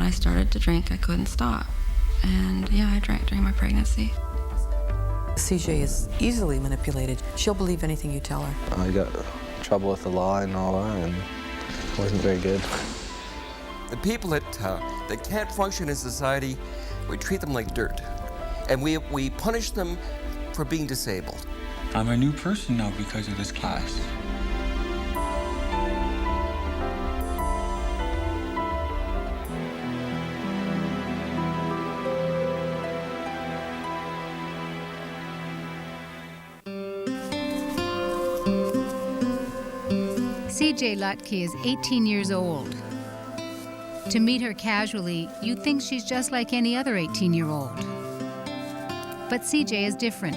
I started to drink, I couldn't stop. And yeah, I drank during my pregnancy. CJ is easily manipulated. She'll believe anything you tell her. I got in trouble with the law and all that, and it wasn't very good. The people that can't function in society, we treat them like dirt. And we punish them for being disabled. I'm a new person now because of this class. CJ Lutke is 18 years old. To meet her casually, you'd think she's just like any other 18-year-old. But CJ is different.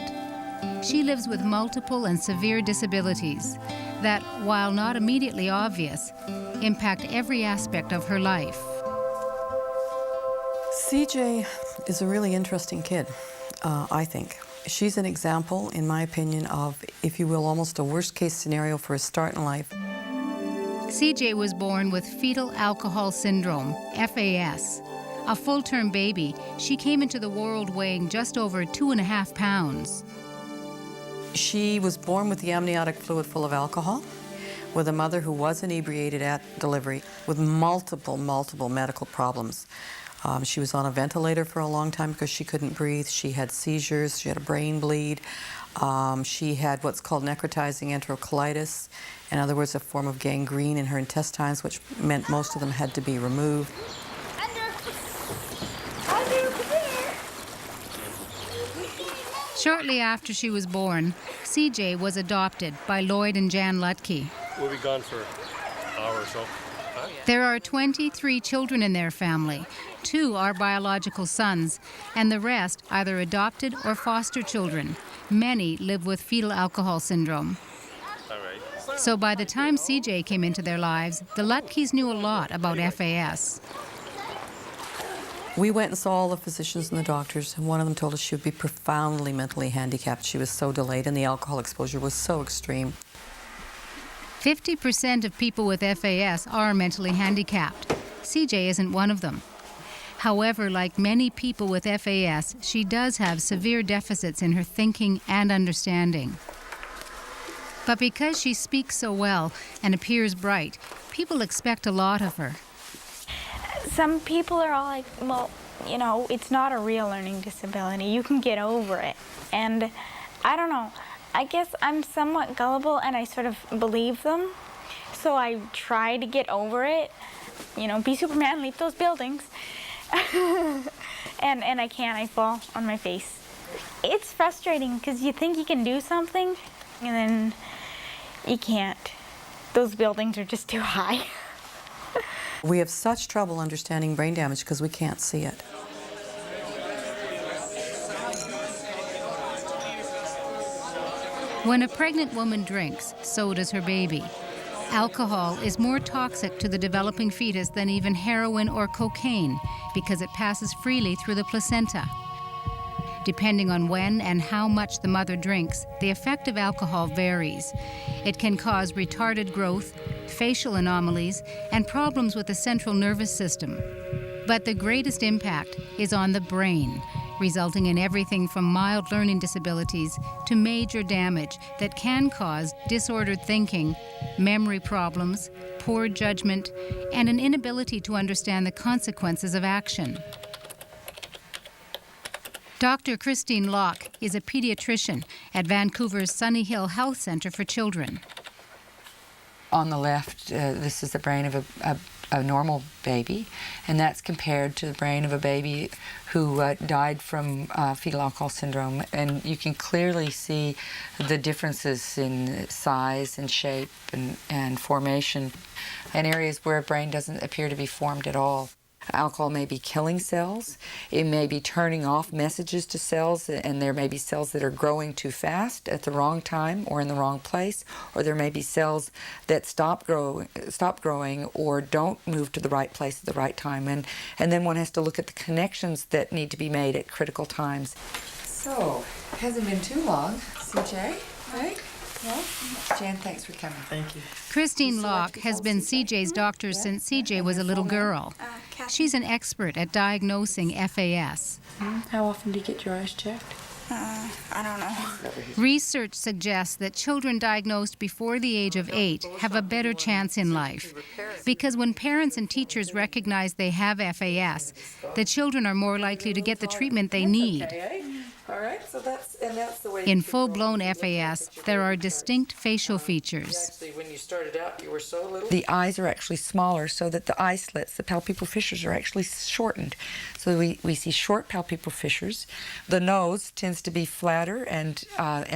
She lives with multiple and severe disabilities that, while not immediately obvious, impact every aspect of her life. CJ is a really interesting kid, I think. She's an example, in my opinion, of, if you will, almost a worst-case scenario for a start in life. CJ was born with fetal alcohol syndrome, FAS. A full-term baby, she came into the world weighing just over 2.5 pounds. She was born with the amniotic fluid full of alcohol, with a mother who was inebriated at delivery, with multiple medical problems. She was on a ventilator for a long time because she couldn't breathe. She had seizures, she had a brain bleed. She had what's called necrotizing enterocolitis, in other words, a form of gangrene in her intestines, which meant most of them had to be removed. Shortly after she was born, CJ was adopted by Lloyd and Jan Lutke. We'll be gone for an hour or so. There are 23 children in their family. 2 are biological sons, and the rest either adopted or foster children. Many live with fetal alcohol syndrome. All right. So by the time CJ came into their lives, the Lutkes knew a lot about FAS. We went and saw all the physicians and the doctors, and one of them told us she would be profoundly mentally handicapped. She was so delayed, and the alcohol exposure was so extreme. 50% of people with FAS are mentally handicapped. CJ isn't one of them. However, like many people with FAS, she does have severe deficits in her thinking and understanding. But because she speaks so well and appears bright, people expect a lot of her. Some people are all like, well, you know, it's not a real learning disability. You can get over it. And I don't know. I guess I'm somewhat gullible and I sort of believe them. So I try to get over it. You know, be Superman, leap those buildings. and I can't. I fall on my face. It's frustrating because you think you can do something and then you can't. Those buildings are just too high. We have such trouble understanding brain damage because we can't see it. When a pregnant woman drinks, so does her baby. Alcohol is more toxic to the developing fetus than even heroin or cocaine because it passes freely through the placenta. Depending on when and how much the mother drinks, the effect of alcohol varies. It can cause retarded growth, facial anomalies, and problems with the central nervous system. But the greatest impact is on the brain, resulting in everything from mild learning disabilities to major damage that can cause disordered thinking, memory problems, poor judgment, and an inability to understand the consequences of action. Dr. Christine Locke is a pediatrician at Vancouver's Sunny Hill Health Centre for Children. On the left, this is the brain of a normal baby, and that's compared to the brain of a baby who died from fetal alcohol syndrome. And you can clearly see the differences in size and shape and formation, and areas where a brain doesn't appear to be formed at all. Alcohol may be killing cells, it may be turning off messages to cells, and there may be cells that are growing too fast at the wrong time or in the wrong place, or there may be cells that stop growing or don't move to the right place at the right time. And then one has to look at the connections that need to be made at critical times. So, hasn't been too long, CJ, right? Jan, thanks for coming. Thank you. Christine Locke has been CJ's doctor since CJ was a little girl. She's an expert at diagnosing FAS. How often do you get your eyes checked? I don't know. Research suggests that children diagnosed before the age of 8 have a better chance in life. Because when parents and teachers recognize they have FAS, the children are more likely to get the treatment they need. All right, so that's the way. In full-blown FAS, there are distinct facial features. Actually, when you started out, you were so little. The eyes are actually smaller, so that the eye slits, the palpebral fissures, are actually shortened. So we see short palpebral fissures. The nose tends to be flatter and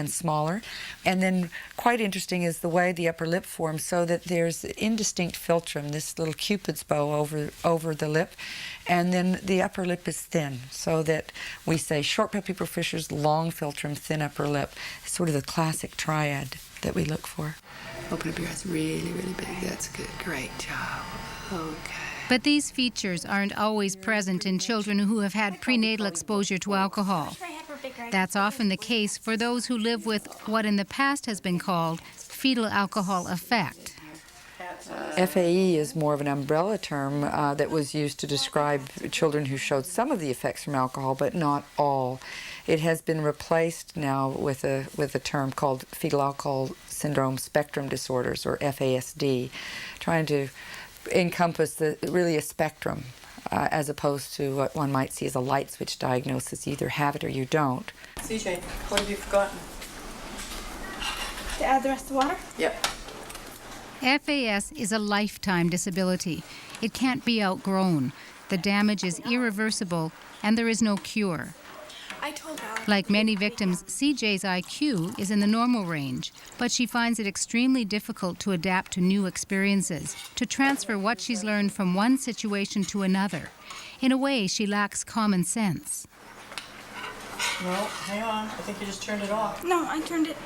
smaller. And then quite interesting is the way the upper lip forms, so that there's indistinct philtrum, this little cupid's bow over the lip. And then the upper lip is thin, so that we say short palpebral fissures, long philtrum, thin upper lip. It's sort of the classic triad that we look for. Open up your eyes really, really big. That's good. Great job. Okay. But these features aren't always present in children who have had prenatal exposure to alcohol. That's often the case for those who live with what in the past has been called fetal alcohol effect. FAE is more of an umbrella term that was used to describe children who showed some of the effects from alcohol, but not all. It has been replaced now with a term called fetal alcohol syndrome spectrum disorders, or FASD, trying to encompass really a spectrum as opposed to what one might see as a light switch diagnosis. You either have it or you don't. CJ, what have you forgotten? To add the rest of the water? Yep. FAS is a lifetime disability. It can't be outgrown. The damage is irreversible, and there is no cure. Like many victims, CJ's IQ is in the normal range, but she finds it extremely difficult to adapt to new experiences, to transfer what she's learned from one situation to another. In a way, she lacks common sense. Well, hang on. I think you just turned it off. No, I turned it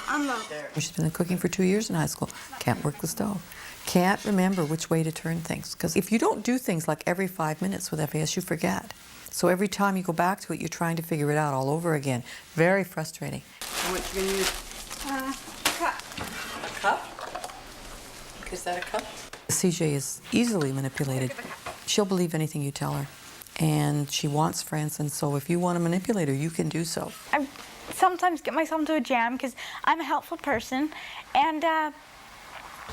on low. She's been cooking for 2 years in high school. Can't work the stove. Can't remember which way to turn things. Because if you don't do things like every 5 minutes with FAS, you forget. So every time you go back to it, you're trying to figure it out all over again. Very frustrating. How much you gonna use? Cup. A cup? Is that a cup? CJ is easily manipulated. She'll believe anything you tell her. And she wants friends, and so if you want to manipulate her, you can do so. I sometimes get myself into a jam because I'm a helpful person, and I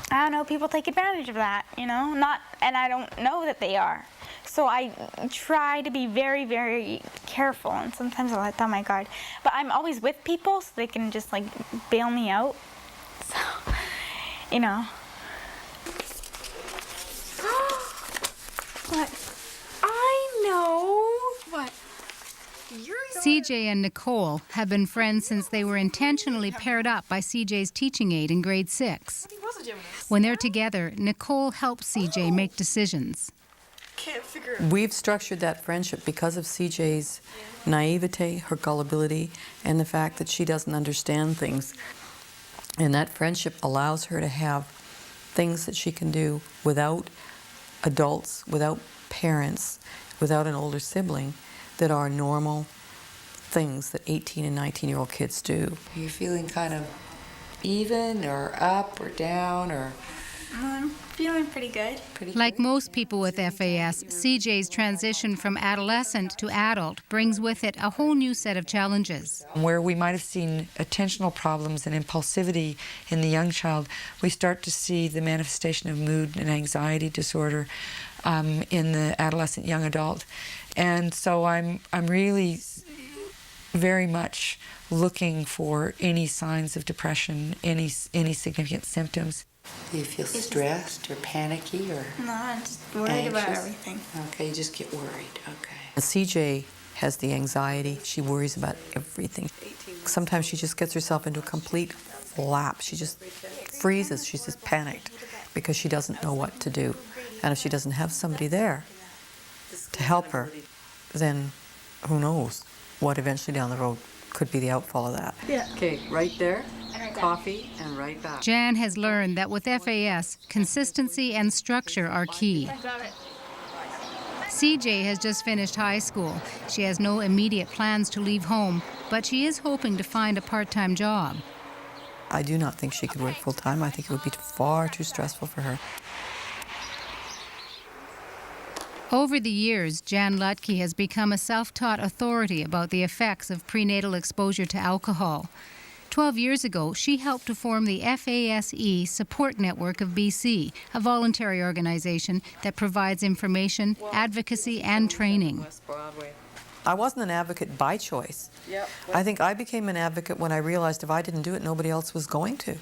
don't know, people take advantage of that, you know, and I don't know that they are. So I try to be very, very careful, and sometimes I let down my guard. But I'm always with people, so they can just like bail me out. So, you know. What? I know. What? CJ and Nicole have been friends since they were intentionally paired up by CJ's teaching aide in grade 6. When they're together, Nicole helps CJ make decisions. We've structured that friendship because of CJ's naivete, her gullibility, and the fact that she doesn't understand things. And that friendship allows her to have things that she can do without adults, without parents, without an older sibling, that are normal things that 18 and 19-year-old kids do. Are you feeling kind of even or up or down or? I'm feeling pretty good. Like most people with FAS, CJ's transition from adolescent to adult brings with it a whole new set of challenges. Where we might have seen attentional problems and impulsivity in the young child, we start to see the manifestation of mood and anxiety disorder in the adolescent young adult. And so I'm really very much looking for any signs of depression, any significant symptoms. Do you feel stressed or panicky or No, I'm just worried about everything. Okay, you just get worried. Okay. CJ has the anxiety. She worries about everything. Sometimes she just gets herself into a complete flap. She just freezes. She's just panicked because she doesn't know what to do. And if she doesn't have somebody there to help her, then who knows what eventually down the road could be the outfall of that. Yeah. Okay, right there, coffee, and right back. Jan has learned that with FAS, consistency and structure are key. CJ has just finished high school. She has no immediate plans to leave home, but she is hoping to find a part-time job. I do not think she could work full-time. I think it would be far too stressful for her. Over the years, Jan Lutke has become a self-taught authority about the effects of prenatal exposure to alcohol. 12 years ago, she helped to form the FASE Support Network of BC, a voluntary organization that provides information, advocacy, and training. I wasn't an advocate by choice. I think I became an advocate when I realized if I didn't do it, nobody else was going to.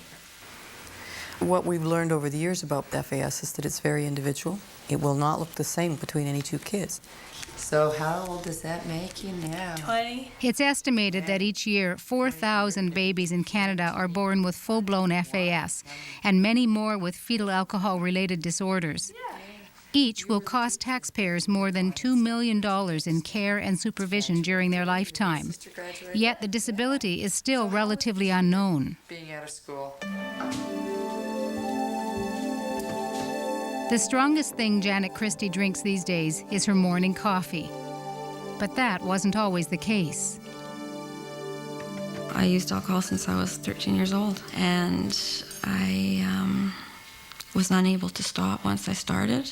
What we've learned over the years about FAS is that it's very individual. It will not look the same between any two kids. So how old does that make you now? 20. It's estimated that each year 4,000 babies in Canada are born with full-blown FAS, and many more with fetal alcohol-related disorders. Each will cost taxpayers more than $2 million in care and supervision during their lifetime. Yet the disability is still relatively unknown. Being out of school. The strongest thing Janet Christie drinks these days is her morning coffee. But that wasn't always the case. I used alcohol since I was 13 years old, and I was unable to stop once I started,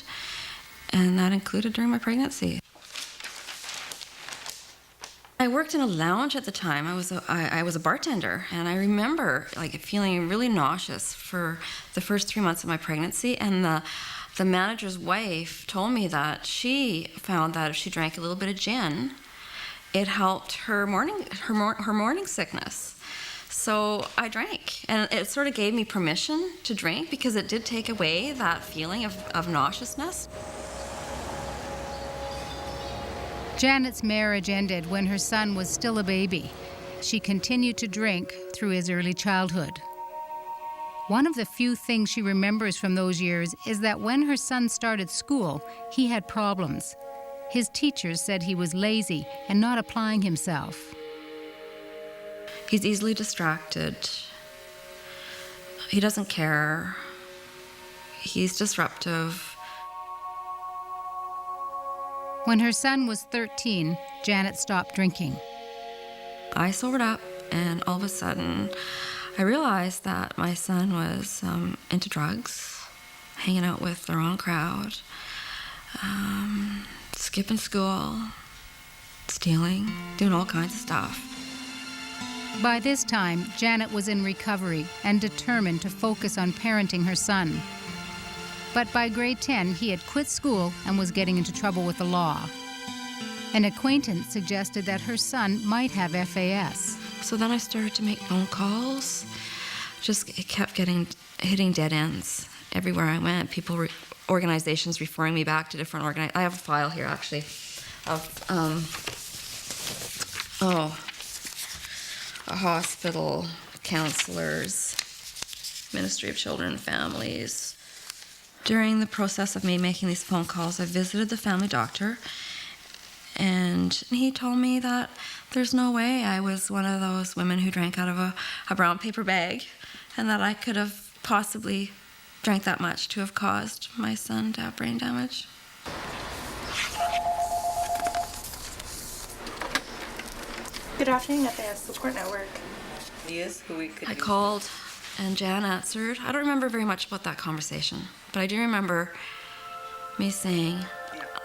and that included during my pregnancy. I worked in a lounge at the time. I was a bartender, and I remember feeling really nauseous for the first 3 months of my pregnancy, and the manager's wife told me that she found that if she drank a little bit of gin, it helped her morning sickness. So I drank, and it sort of gave me permission to drink because it did take away that feeling of nauseousness. Janet's marriage ended when her son was still a baby. She continued to drink through his early childhood. One of the few things she remembers from those years is that when her son started school, he had problems. His teachers said he was lazy and not applying himself. He's easily distracted. He doesn't care. He's disruptive. When her son was 13, Janet stopped drinking. I sobered up, and all of a sudden, I realized that my son was into drugs, hanging out with the wrong crowd, skipping school, stealing, doing all kinds of stuff. By this time, Janet was in recovery and determined to focus on parenting her son. But by grade 10, he had quit school and was getting into trouble with the law. An acquaintance suggested that her son might have FAS. So then I started to make phone calls. It kept hitting dead ends. Everywhere I went, organizations referring me back to different organizations. I have a file here, actually, of, a hospital, counselors, Ministry of Children and Families. During the process of me making these phone calls, I visited the family doctor, and he told me that there's no way I was one of those women who drank out of a brown paper bag, and that I could have possibly drank that much to have caused my son to have brain damage. Good afternoon, FAS Support Network. I called, and Jan answered. I don't remember very much about that conversation, but I do remember me saying,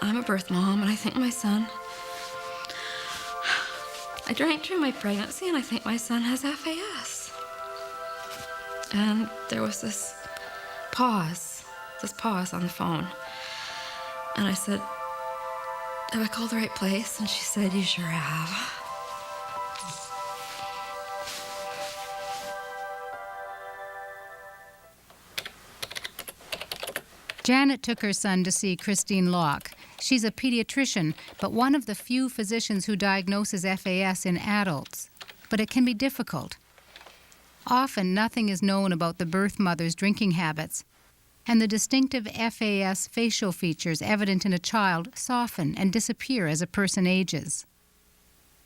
I'm a birth mom, and I think my son... I drank during my pregnancy, and I think my son has FAS. And there was this pause on the phone. And I said, have I called the right place? And she said, you sure have. Janet took her son to see Christine Locke. She's a pediatrician, but one of the few physicians who diagnoses FAS in adults. But it can be difficult. Often nothing is known about the birth mother's drinking habits, and the distinctive FAS facial features evident in a child soften and disappear as a person ages.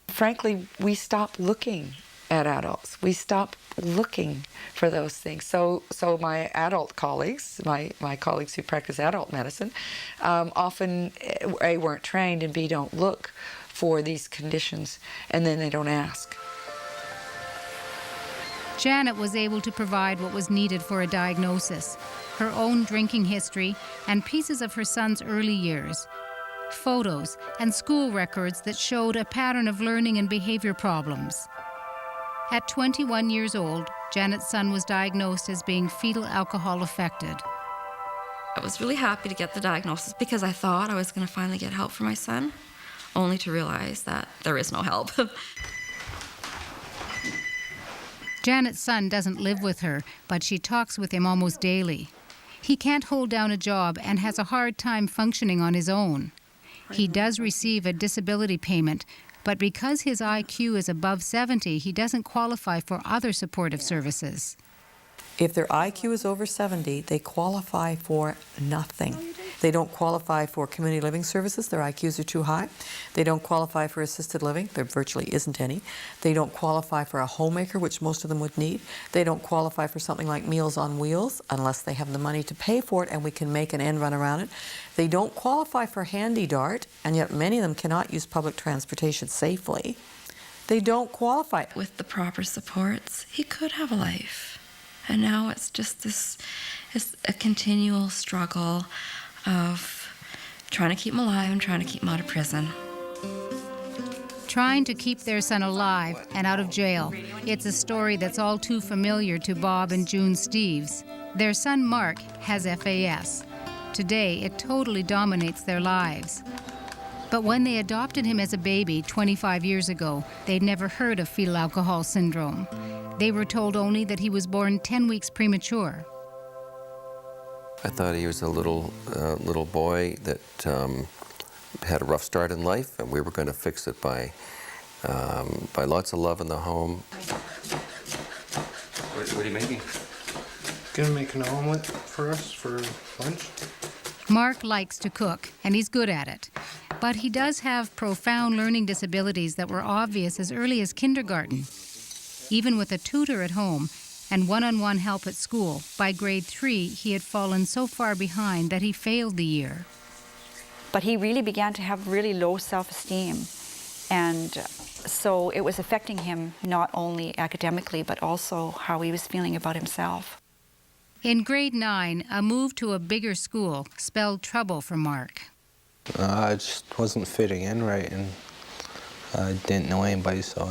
Frankly, we stop looking at adults. We stop looking for those things. So my adult colleagues, my colleagues who practice adult medicine, often A, weren't trained, and B, don't look for these conditions, and then they don't ask. Janet was able to provide what was needed for a diagnosis: her own drinking history and pieces of her son's early years, photos and school records that showed a pattern of learning and behavior problems. At 21 years old, Janet's son was diagnosed as being fetal alcohol affected. I was really happy to get the diagnosis because I thought I was going to finally get help for my son, only to realize that there is no help. Janet's son doesn't live with her, but she talks with him almost daily. He can't hold down a job and has a hard time functioning on his own. He does receive a disability payment, but because his IQ is above 70, he doesn't qualify for other supportive services. If their IQ is over 70, they qualify for nothing. They don't qualify for community living services. Their IQs are too high. They don't qualify for assisted living. There virtually isn't any. They don't qualify for a homemaker, which most of them would need. They don't qualify for something like Meals on Wheels unless they have the money to pay for it and we can make an end run around it. They don't qualify for Handy Dart, and yet many of them cannot use public transportation safely. They don't qualify. With the proper supports, he could have a life. And now it's just it's a continual struggle of trying to keep him alive and trying to keep him out of prison. Trying to keep their son alive and out of jail. It's a story that's all too familiar to Bob and June Steves. Their son Mark has FAS. Today, it totally dominates their lives. But when they adopted him as a baby 25 years ago, they'd never heard of fetal alcohol syndrome. They were told only that he was born 10 weeks premature. I thought he was a little boy that had a rough start in life, and we were going to fix it by lots of love in the home. What are you making? Gonna make an omelet for us for lunch. Mark likes to cook, and he's good at it. But he does have profound learning disabilities that were obvious as early as kindergarten. Even with a tutor at home and one-on-one help at school, by grade 3, he had fallen so far behind that he failed the year. But he really began to have really low self-esteem. And so it was affecting him not only academically, but also how he was feeling about himself. In grade 9, a move to a bigger school spelled trouble for Mark. I just wasn't fitting in right, and I didn't know anybody, so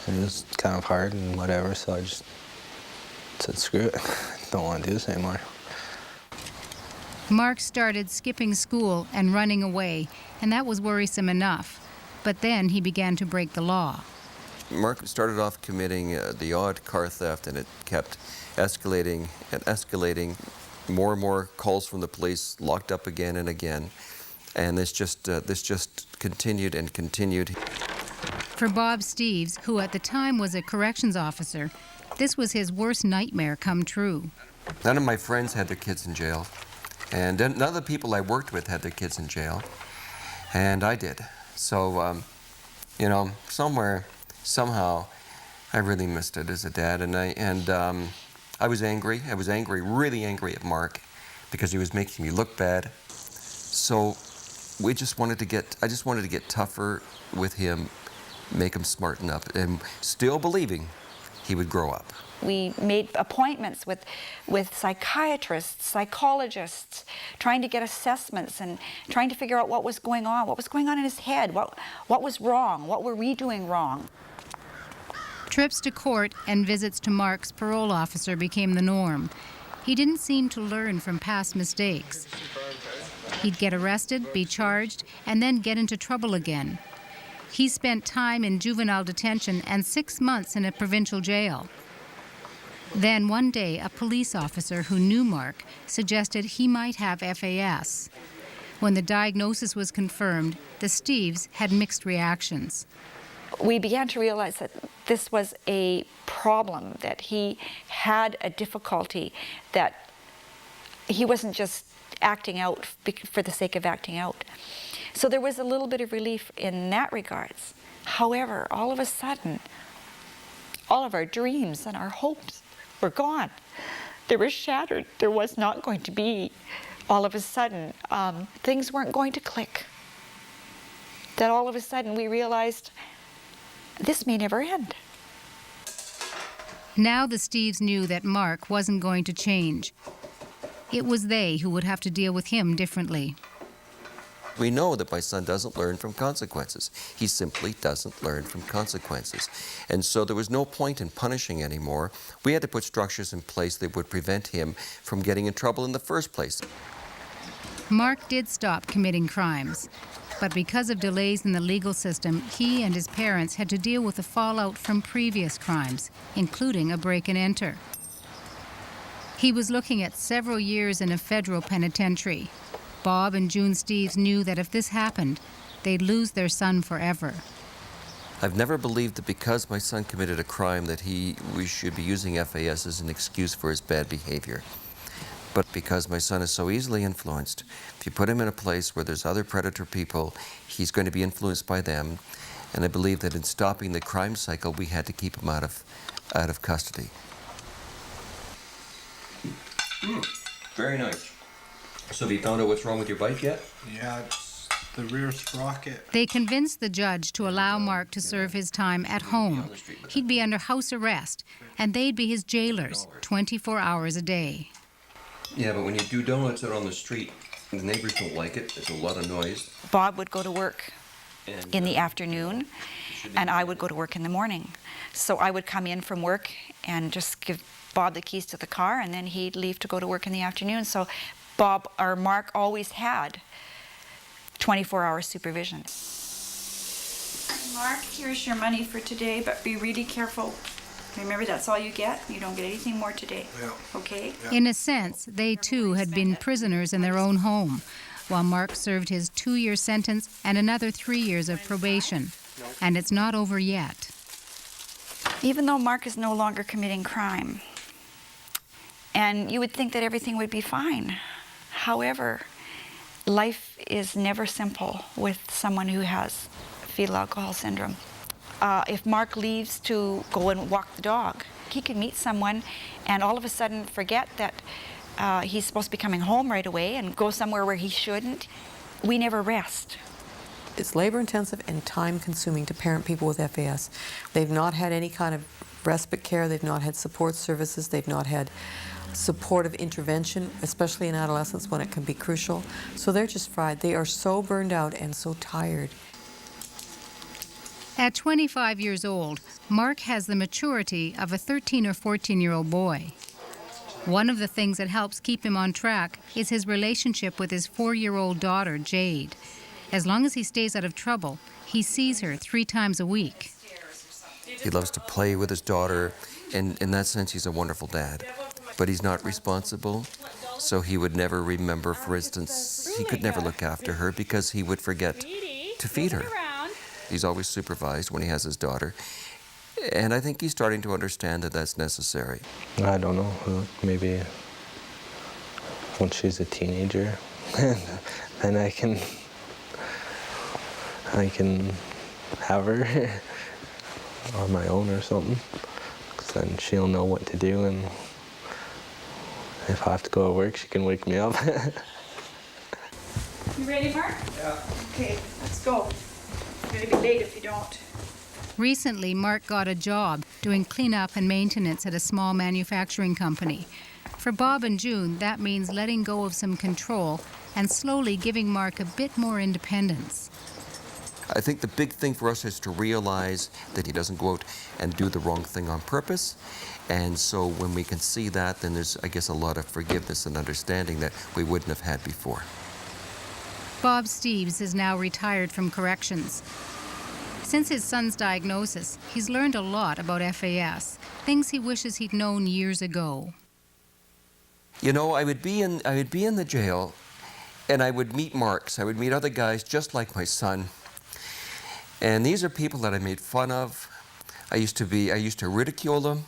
it was kind of hard and whatever, so I just said, screw it, don't want to do this anymore. Mark started skipping school and running away, and that was worrisome enough. But then he began to break the law. Mark started off committing the odd car theft, and it kept escalating and escalating. More and more calls from the police, locked up again and again. And this just continued and continued. For Bob Steves, who at the time was a corrections officer, this was his worst nightmare come true. None of my friends had their kids in jail, and none of the people I worked with had their kids in jail, and I did. So, you know, somehow, I really missed it as a dad, and I was angry. I was angry, really angry at Mark, because he was making me look bad. So I just wanted to get tougher with him, make him smarten up, and still believing he would grow up. We made appointments with psychiatrists, psychologists, trying to get assessments and trying to figure out what was going on in his head, what was wrong, what were we doing wrong. Trips to court and visits to Mark's parole officer became the norm. He didn't seem to learn from past mistakes. He'd get arrested, be charged, and then get into trouble again. He spent time in juvenile detention and 6 months in a provincial jail. Then one day, a police officer who knew Mark suggested he might have FAS. When the diagnosis was confirmed, the Steves had mixed reactions. We began to realize that this was a problem, that he had a difficulty, that he wasn't just acting out for the sake of acting out. So there was a little bit of relief in that regards. However, all of a sudden, all of our dreams and our hopes were gone. They were shattered. There was not going to be, all of a sudden, things weren't going to click. That all of a sudden we realized this may never end. Now the Steves knew that Mark wasn't going to change. It was they who would have to deal with him differently. We know that my son doesn't learn from consequences. He simply doesn't learn from consequences. And so there was no point in punishing anymore. We had to put structures in place that would prevent him from getting in trouble in the first place. Mark did stop committing crimes, but because of delays in the legal system, he and his parents had to deal with the fallout from previous crimes, including a break-and-enter. He was looking at several years in a federal penitentiary. Bob and June Steves knew that if this happened, they'd lose their son forever. I've never believed that because my son committed a crime that we should be using FAS as an excuse for his bad behavior. But because my son is so easily influenced, if you put him in a place where there's other predator people, he's going to be influenced by them. And I believe that in stopping the crime cycle, we had to keep him out of custody. Very nice. So have you found out what's wrong with your bike yet? Yeah, it's the rear sprocket. They convinced the judge to allow Mark to serve his time at home. He'd be under house arrest, and they'd be his jailers 24 hours a day. Yeah, but when you do donuts out on the street, the neighbors don't like it. There's a lot of noise. Bob would go to work in the afternoon, and I would go to work in the morning. So I would come in from work and just give Bob the keys to the car, and then he'd leave to go to work in the afternoon. So Bob or Mark always had 24-hour supervision. Mark, here's your money for today, but be really careful. Remember, that's all you get. You don't get anything more today. Yeah. Okay? Yeah. In a sense, they too had been prisoners in their own home, while Mark served his 2-year sentence and another 3 years of probation. And it's not over yet. Even though Mark is no longer committing crime, and you would think that everything would be fine. However, life is never simple with someone who has fetal alcohol syndrome. If Mark leaves to go and walk the dog, he can meet someone and all of a sudden forget that he's supposed to be coming home right away and go somewhere where he shouldn't. We never rest. It's labor-intensive and time-consuming to parent people with FAS. They've not had any kind of respite care. They've not had support services. They've not had supportive intervention, especially in adolescence when it can be crucial. So they're just fried. They are so burned out and so tired. At 25 years old, Mark has the maturity of a 13 or 14-year-old boy. One of the things that helps keep him on track is his relationship with his 4-year-old daughter, Jade. As long as he stays out of trouble, he sees her 3 times a week. He loves to play with his daughter, and in that sense, he's a wonderful dad. But he's not responsible, so he would never remember, for instance, he could never look after her because he would forget to feed her. He's always supervised when he has his daughter, and I think he's starting to understand that that's necessary. I don't know, maybe when she's a teenager, then I can have her on my own or something, because then she'll know what to do, and if I have to go to work, she can wake me up. You ready, Mark? Yeah. Okay, let's go. You're gonna be late if you don't. Recently, Mark got a job doing cleanup and maintenance at a small manufacturing company. For Bob and June, that means letting go of some control and slowly giving Mark a bit more independence. I think the big thing for us is to realize that he doesn't go out and do the wrong thing on purpose. And so when we can see that, then there's, I guess, a lot of forgiveness and understanding that we wouldn't have had before. Bob Steves is now retired from corrections. Since his son's diagnosis, he's learned a lot about FAS, things he wishes he'd known years ago. You know, I would be in the jail, and I would meet Marks. I would meet other guys just like my son. And these are people that I made fun of. I used to ridicule them.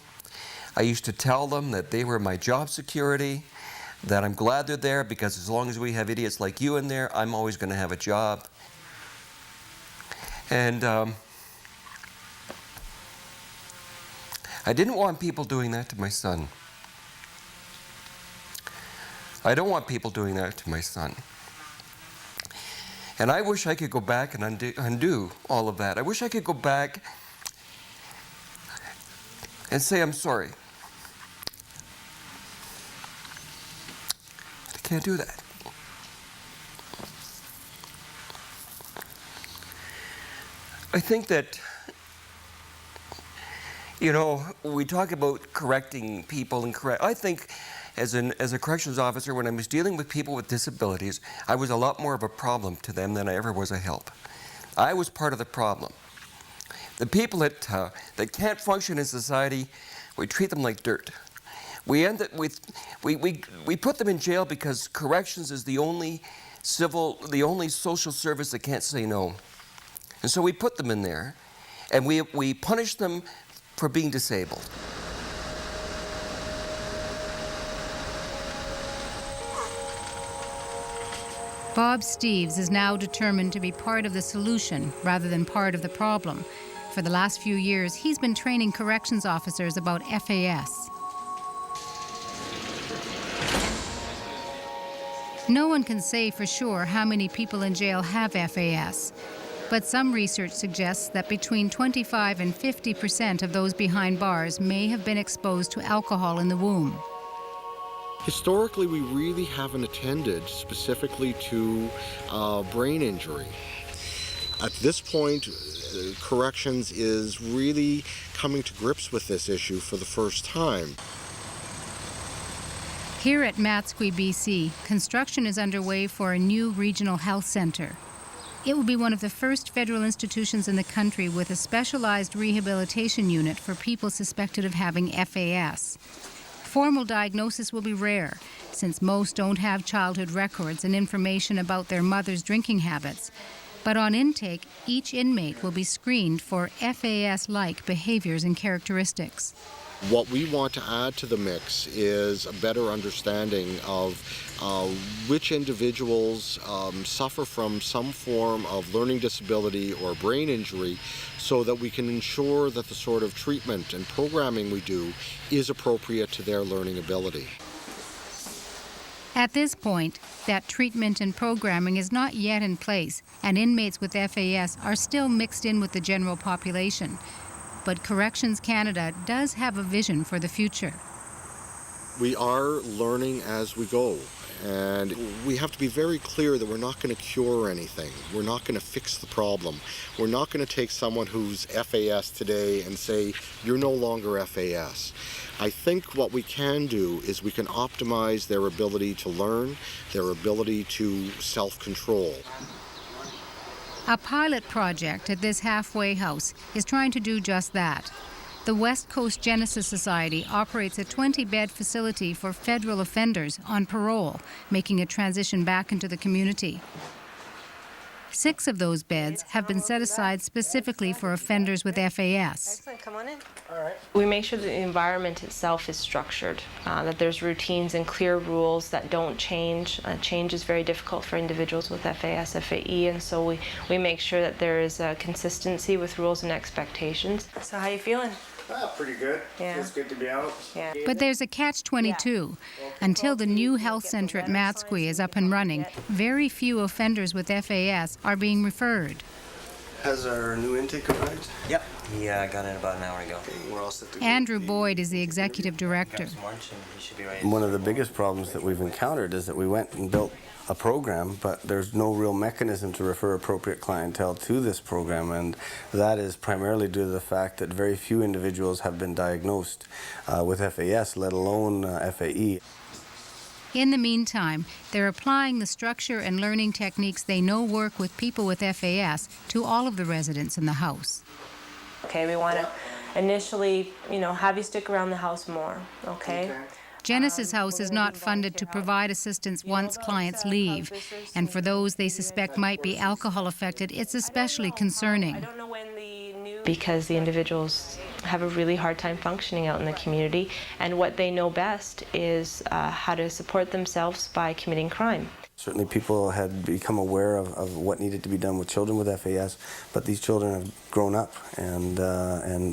I used to tell them that they were my job security, that I'm glad they're there because as long as we have idiots like you in there, I'm always going to have a job. And I didn't want people doing that to my son. I don't want people doing that to my son. And I wish I could go back and undo all of that. I wish I could go back and say, I'm sorry. I can't do that. I think that, you know, we talk about correcting people and I think as a corrections officer, when I was dealing with people with disabilities, I was a lot more of a problem to them than I ever was a help. I was part of the problem. The people that can't function in society, we treat them like dirt. We put them in jail because corrections is the only social service that can't say no. And so we put them in there, and we punish them for being disabled. Bob Steeves is now determined to be part of the solution rather than part of the problem. For the last few years, he's been training corrections officers about FAS. No one can say for sure how many people in jail have FAS, but some research suggests that between 25% and 50% of those behind bars may have been exposed to alcohol in the womb. Historically, we really haven't attended specifically to brain injury. At this point, corrections is really coming to grips with this issue for the first time. Here at Matsqui, BC, construction is underway for a new regional health centre. It will be one of the first federal institutions in the country with a specialized rehabilitation unit for people suspected of having FAS. Formal diagnosis will be rare, since most don't have childhood records and information about their mother's drinking habits. But on intake, each inmate will be screened for FAS-like behaviors and characteristics. What we want to add to the mix is a better understanding of which individuals suffer from some form of learning disability or brain injury, so that we can ensure that the sort of treatment and programming we do is appropriate to their learning ability. At this point, that treatment and programming is not yet in place, and inmates with FAS are still mixed in with the general population. But Corrections Canada does have a vision for the future. We are learning as we go, and we have to be very clear that we're not going to cure anything. We're not going to fix the problem. We're not going to take someone who's FAS today and say, you're no longer FAS. I think what we can do is we can optimize their ability to learn, their ability to self-control. A pilot project at this halfway house is trying to do just that. The West Coast Genesis Society operates a 20-bed facility for federal offenders on parole, making a transition back into the community. 6 of those beds have been set aside specifically for offenders with FAS. Excellent, come on in. All right. We make sure that the environment itself is structured, that there's routines and clear rules that don't change. Change is very difficult for individuals with FAS, FAE, and so we make sure that there is a consistency with rules and expectations. So how you feeling? Pretty good. Yeah. Feels good to be out. Yeah. But there's a catch-22. Until the new health centre at Matsqui is up and running, very few offenders with FAS are being referred. Has our new intake arrived? Yep. He got in about an hour ago. We're all set to go. Andrew Boyd is the executive director. One of the biggest problems that we've encountered is that we went and built a program, but there's no real mechanism to refer appropriate clientele to this program, and that is primarily due to the fact that very few individuals have been diagnosed with FAS, let alone FAE. In the meantime, they're applying the structure and learning techniques they know work with people with FAS to all of the residents in the house. Okay, we want to initially, have you stick around the house more, okay? Genesis House is not funded to provide assistance once clients leave, and for those they suspect might be alcohol affected, it's especially concerning. Because the individuals have a really hard time functioning out in the community, and what they know best is how to support themselves by committing crime. Certainly people had become aware of what needed to be done with children with FAS, but these children have grown up, and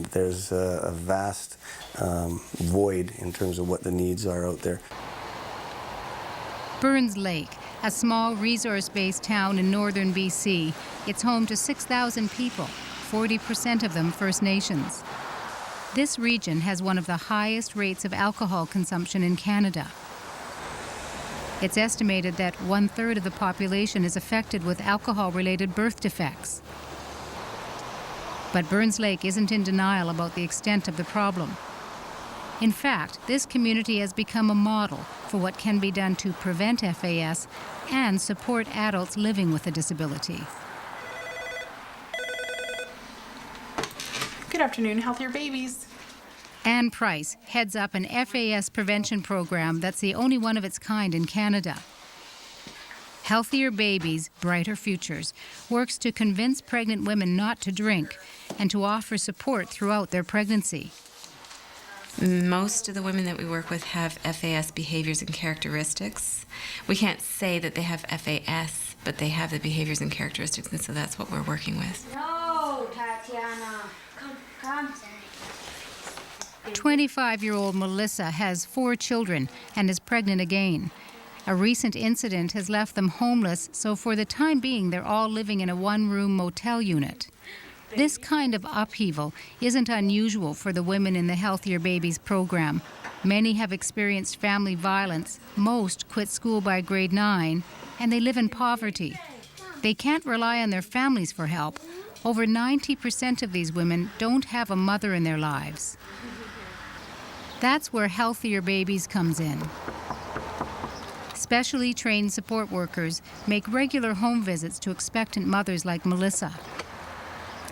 there's a vast void in terms of what the needs are out there. Burns Lake, a small resource-based town in northern BC, it's home to 6,000 people, 40% of them First Nations. This region has one of the highest rates of alcohol consumption in Canada. It's estimated that 1/3 of the population is affected with alcohol-related birth defects. But Burns Lake isn't in denial about the extent of the problem. In fact, this community has become a model for what can be done to prevent FAS and support adults living with a disability. Good afternoon, Healthier Babies. Anne Price heads up an FAS prevention program that's the only one of its kind in Canada. Healthier Babies, Brighter Futures works to convince pregnant women not to drink and to offer support throughout their pregnancy. Most of the women that we work with have FAS behaviors and characteristics. We can't say that they have FAS, but they have the behaviors and characteristics, and so that's what we're working with. No, Tatiana. Come. 25-year-old Melissa has 4 children and is pregnant again. A recent incident has left them homeless, so for the time being, they're all living in a one-room motel unit. This kind of upheaval isn't unusual for the women in the Healthier Babies program. Many have experienced family violence, most quit school by grade 9, and they live in poverty. They can't rely on their families for help. Over 90% of these women don't have a mother in their lives. That's where Healthier Babies comes in. Specially trained support workers make regular home visits to expectant mothers like Melissa.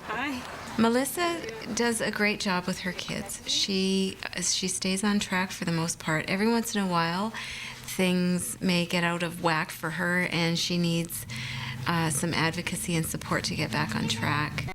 Hi. Melissa does a great job with her kids. She stays on track for the most part. Every once in a while, things may get out of whack for her, and she needs some advocacy and support to get back on track.